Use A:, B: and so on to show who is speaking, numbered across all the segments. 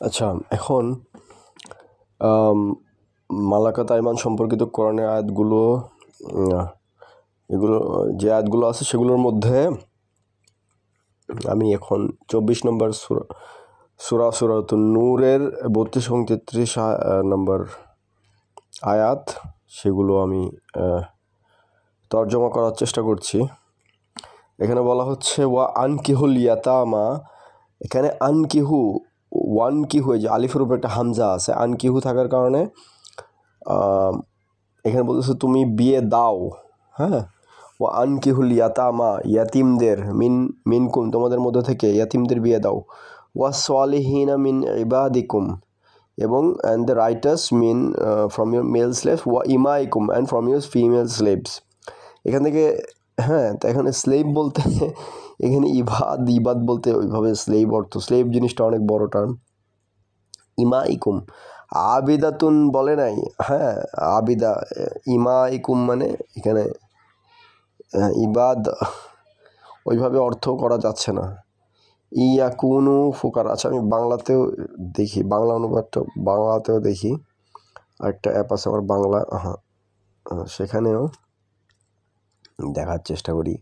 A: আচ্ছা, এখন মালাকাত আইমান সম্পর্কিত কোরআনের আয়াতগুলো, এগুলো যে আয়াতগুলো আছে সেগুলোর মধ্যে আমি এখন 24 নম্বর সূরাতুন নূরের 32 এবং 33 নম্বর আয়াত, সেগুলো আমি তর্জমা করার চেষ্টা করছি। এখানে বলা হচ্ছে ওয়া আনকিহুল ইয়াতামা। এখানে আনকিহু, ওয়ান কিহু, যে আলিফের উপর একটা হামজা আছে, আনকিহু থাকার কারণে এখানে বলতেছে তুমি বিয়ে দাও। হ্যাঁ, ও আনকিহুল ইয়াতামা, ইয়াতিমদের, মিনকুম তোমাদের মধ্যে থেকে ইয়াতিমদের বিয়ে দাও। ওয়া সালিহিনা মিন ইবাদিকুম, এবং অ্যান্ড দ্য রাইটার্স মিন ফ্রম ইউর মেল স্লেভস, ওয়া ইমাইকুম and from your female slaves. এখান থেকে হ্যাঁ, তো এখানে স্লেভ বলতে এখানে ইবাদ বলতে ওইভাবে স্লেভ অর্থ, স্লেভ জিনিসটা অনেক বড় টার্ম। ইমাইকুম, আবিদাতুন বলে নাই। হ্যাঁ, আবিদা, ইমাইকুম মানে এখানে ইবাদ ওইভাবে অর্থ করা যাচ্ছে না। ইয়াকুনু ফুকার। আচ্ছা, আমি বাংলাতেও দেখি, বাংলা অনুবাদটা বাংলাতেও দেখি। আরেকটা অ্যাপ আছে আমার বাংলা, সেখানেও দেখার চেষ্টা করি।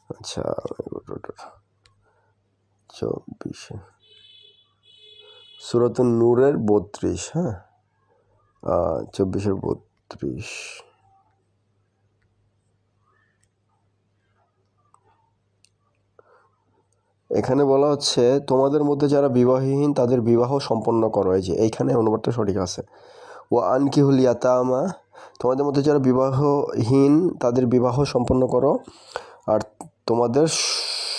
A: আচ্ছা, 24 সূরাতুন নূরের 32, হ্যাঁ, 24-এর 32। এখানে বলা হচ্ছে তোমাদের মধ্যে যারা বিবাহহীন তাদের বিবাহ সম্পন্ন করো। এই যে এইখানে অনুবাদটা সঠিক আছে। ও আনকিহুল ইয়াতামা, তোমাদের মধ্যে যারা বিবাহহীন তাদের বিবাহ সম্পন্ন করো, আর তোমাদের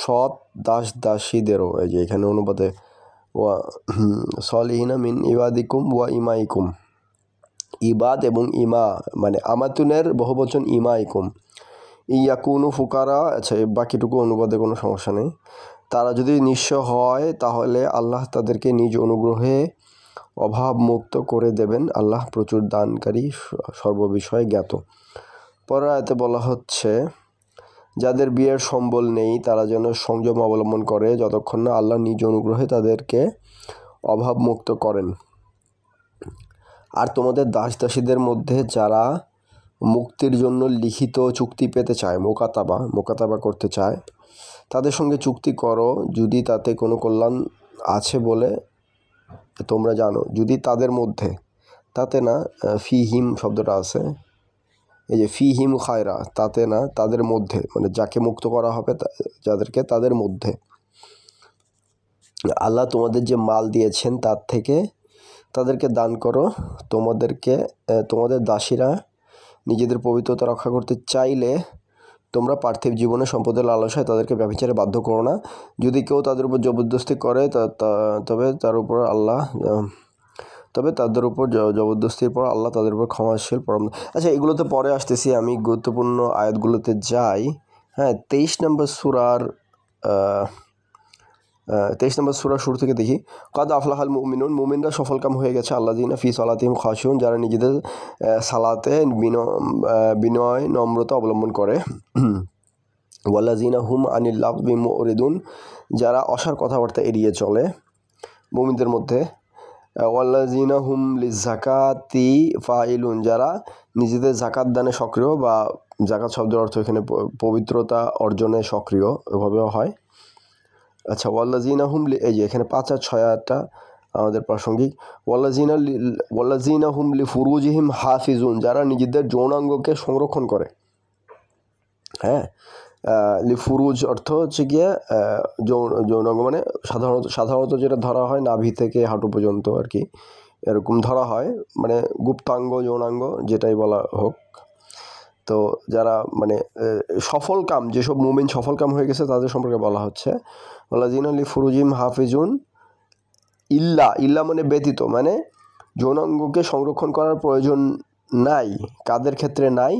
A: সৎ দাস দাসীদেরও। এই যে এখানে অনুবাদে ওয়া সলিহিনা মিন ইবাদিকুম ওয়া ইমাইকুম। ইবাদ এবং ইমা মানে আমাতুনের বহুবচন ইমাইকুম। ইয়াকুনু ফুকারা। আচ্ছা, বাকিটুকু অনুবাদে কোনো সমস্যা নেই। তারা যদি নিঃস্ব হয় তাহলে আল্লাহ তাদেরকে নিজ অনুগ্রহে অভাবমুক্ত করে দেবেন। আল্লাহ প্রচুর দানকারী, সর্ববিষয়ে জ্ঞাত। পরের আয়াতে বলা হচ্ছে যাদের বিয়ের সম্বল নেই তারা যেন সংযম অবলম্বন করে যতক্ষণ না আল্লাহ নিজ অনুগ্রহে তাদেরকে অভাবমুক্ত করেন। আর তোমাদের দাস দাসীদের মধ্যে যারা মুক্তির জন্য লিখিত চুক্তি পেতে চায়, মোকাতাবা করতে চায়, তাদের সঙ্গে চুক্তি করো যদি তাতে কোনো কল্যাণ আছে বলে তোমরা জানো। যদি তাদের মধ্যে, তাতে না, ফিহিম শব্দটা আছে, এই যে ফিহিম খায়রা, তাতে না, তাদের মধ্যে, মানে যাকে মুক্ত করা হবে যাদেরকে, তাদের মধ্যে আল্লাহ তোমাদের যে মাল দিয়েছেন তার থেকে তাদেরকে দান করো। তোমাদের দাসীরা নিজেদের পবিত্রতা রক্ষা করতে চাইলে তোমরা পার্থিব জীবনে সম্পদের লালসায় তাদেরকে ব্যভিচারে বাধ্য করো না। যদি কেউ তাদের উপর জবরদস্তি করে তবে তাদের উপর জবরদস্তির পর আল্লাহ তাদের উপর ক্ষমাশীল পরম। আচ্ছা, এগুলোতে পরে আসতেছি, আমি গুরুত্বপূর্ণ আয়াতগুলোতে যাই। হ্যাঁ, 23 নম্বর সূরা শুরু থেকে দেখি। কাদ আফলাহাল মুমিনুন, মুমিনরা সফলকাম হয়ে গেছে। আল্লাযিনা ফি সালাতিহিম খাশিউন, যারা নিজেদের সালাতে বিনয় নম্রতা অবলম্বন করে। ওয়াল্লাযিনা হুম আনিল লাগবি মুরিদুন, যারা অসার কথাবার্তা এড়িয়ে চলে মুমিনদের মধ্যে। ওয়াল্লাযিনা হুম লিযাকাতি ফাইলুন, যারা নিজেদের জাকাত দানে সক্রিয়, বা জাকাত শব্দের অর্থ এখানে পবিত্রতা অর্জনে সক্রিয়, এভাবেও হয়। আচ্ছা, ওয়াল্লাযিনা হুম, এই যে এখানে 5 আর 6 আয়াতটা আমাদের প্রাসঙ্গিক। ওয়াল্লাযিনা হুম লিফুরুজিহিম হাফিজুন, যারা নিজেদের যৌনাঙ্গকে সংরক্ষণ করে। হ্যাঁ, লিফুরুজ অর্থ হচ্ছে গিয়ে যৌনাঙ্গ, মানে সাধারণত যেটা ধরা হয় নাভি থেকে হাঁটু পর্যন্ত আর কি, এরকম ধরা হয়, মানে গুপ্তাঙ্গ, যৌনাঙ্গ যেটাই বলা হোক। তো যারা মানে সফলকাম, যেসব মুমিন সফলকাম হয়ে গেছে তাদের সম্পর্কে বলা হচ্ছে ওয়াল্লাযিনা লিফুরুজিহিম হাফিজুন ইল্লা মানে ব্যতীত, মানে যৌনাঙ্গকে সংরক্ষণ করার প্রয়োজন নাই। কাদের ক্ষেত্রে নাই?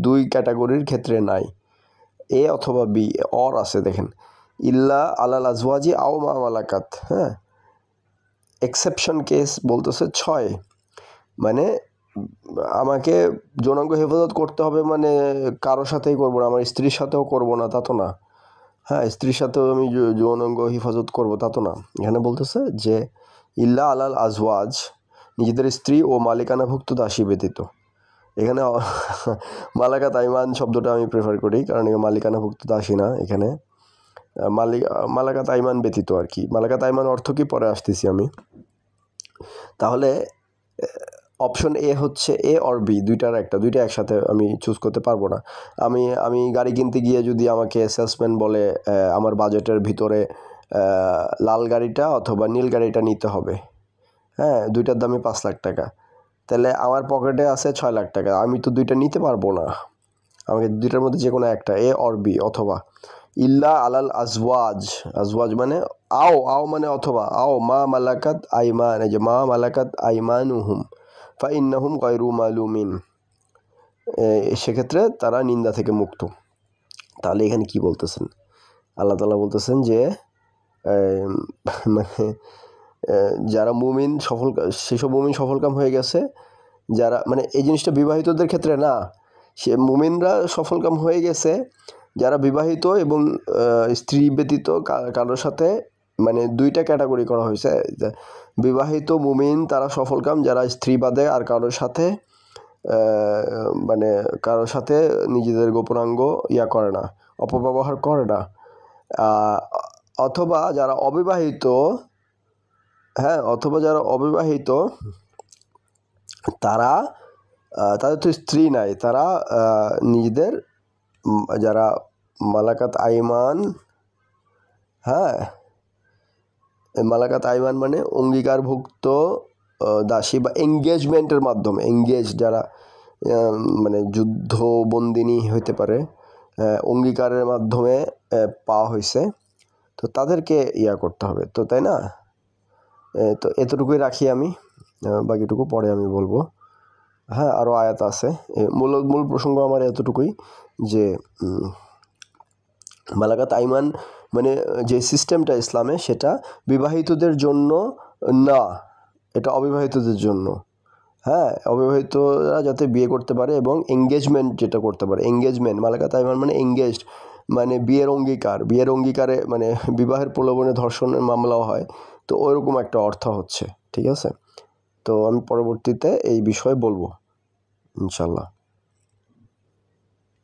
A: দুই ক্যাটাগরির ক্ষেত্রে নাই, এ অথবা বি, অর আছে দেখেন। ইল্লা আলাল আজওয়াজি আও মা মালাকাত। হ্যাঁ, এক্সেপশন কেস বলতেছে 6, মানে আমাকে যৌনাঙ্গ হেফাজত করতে হবে, মানে কারোর সাথেই করবো না, আমার স্ত্রীর সাথেও করবো না, তা তো না। হ্যাঁ, স্ত্রীর সাথেও আমি যৌনাঙ্গ হেফাজত করবো তা তো না। এখানে বলতেছে যে ইল্লা আলাল আজওয়াজ, নিজেদের স্ত্রী ও মালিকানাভুক্ত দাসী ব্যতীত। এখানে মালাকাত আইমান শব্দটা আমি প্রেফার করি, কারণ এখানে মালিকানাভুক্ত দাসী না, এখানে মালাকাত আইমান ব্যতীত আর কি। মালাকাত আইমান অর্থ কি পরে আসতেছি আমি। তাহলে অপশন এ হচ্ছে এ অর বি, দুইটা একসাথে আমি চুজ করতে পারবো না। আমি গাড়ি কিনতে গিয়ে যদি আমাকে সেলসম্যান বলে আমার বাজেটের ভিতরে লাল গাড়িটা অথবা নীল গাড়িটা নিতে হবে, হ্যাঁ, দুইটার দামই 5 লাখ টাকা, তাহলে আমার পকেটে আছে 6 লাখ টাকা, আমি তো দুইটা নিতে পারবো না। আমাকে দুইটার মধ্যে যে কোনো একটা, এ অর বি। অথবা ইল্লা আলাল আজওয়াজ, আজওয়াজ মানে আও মানে অথবা মা মালাকাত আইমান, এই যে মা মালাকাত আইমানুহুম ফা ইন্নাহুম গায়রু মালুমিন, সেক্ষেত্রে তারা নিন্দা থেকে মুক্ত। তাহলে এখানে কি বলতেছেন? আল্লাহ তাআলা বলতেছেন যে মানে যারা মুমিন সেসব মুমিন সফলকাম হয়ে গেছে, যারা মানে এই জিনিসটা বিবাহিতদের ক্ষেত্রে না, সে মুমিনরা সফলকাম হয়ে গেছে যারা বিবাহিত এবং স্ত্রী ব্যতীত কারোর সাথে, মানে দুইটা ক্যাটাগরি করা হয়েছে। বিবাহিত মুমিন তারা সফলকাম যারা স্ত্রী বাদে আর কারোর সাথে মানে কারোর সাথে নিজেদের গোপনাঙ্গ করে না, অপব্যবহার করে না। অথবা যারা অবিবাহিত, হ্যাঁ, অথবা যারা অবিবাহিত তারা তাদের তো স্ত্রী নাই, তারা নিজেদের যারা মালাকাত আইমান, হ্যাঁ, মালাকাত আইমান মানে অঙ্গীকারভুক্ত দাসী বা এঙ্গেজমেন্টের মাধ্যমে যারা মানে যুদ্ধবন্দিনী হইতে পারে, অঙ্গীকারের মাধ্যমে পাওয়া হয়েছে, তো তাদেরকে করতে হবে তো, তাই না? তো এতটুকুই রাখি আমি, বাকিটুকু পরে আমি বলবো। হ্যাঁ, আরও আয়াত আছে। মূল প্রসঙ্গ আমার এতটুকুই যে মালাকাত আইমান মানে যে সিস্টেমটা ইসলামে, সেটা বিবাহিতদের জন্য না, এটা অবিবাহিতদের জন্য। হ্যাঁ, অবিবাহিতরা যাতে বিয়ে করতে পারে এবং এঙ্গেজমেন্ট যেটা করতে পারে, এঙ্গেজমেন্ট মালাকাত আইমান মানে এঙ্গেজড, মানে বিয়ের অঙ্গীকারে মানে বিবাহের প্রলোভনে ধর্ষণের মামলাও হয়, তো ওইরকম একটা অর্থ হচ্ছে। ঠিক আছে, তো আমি পরবর্তীতে এই বিষয়ে বলবো ইনশাল্লাহ।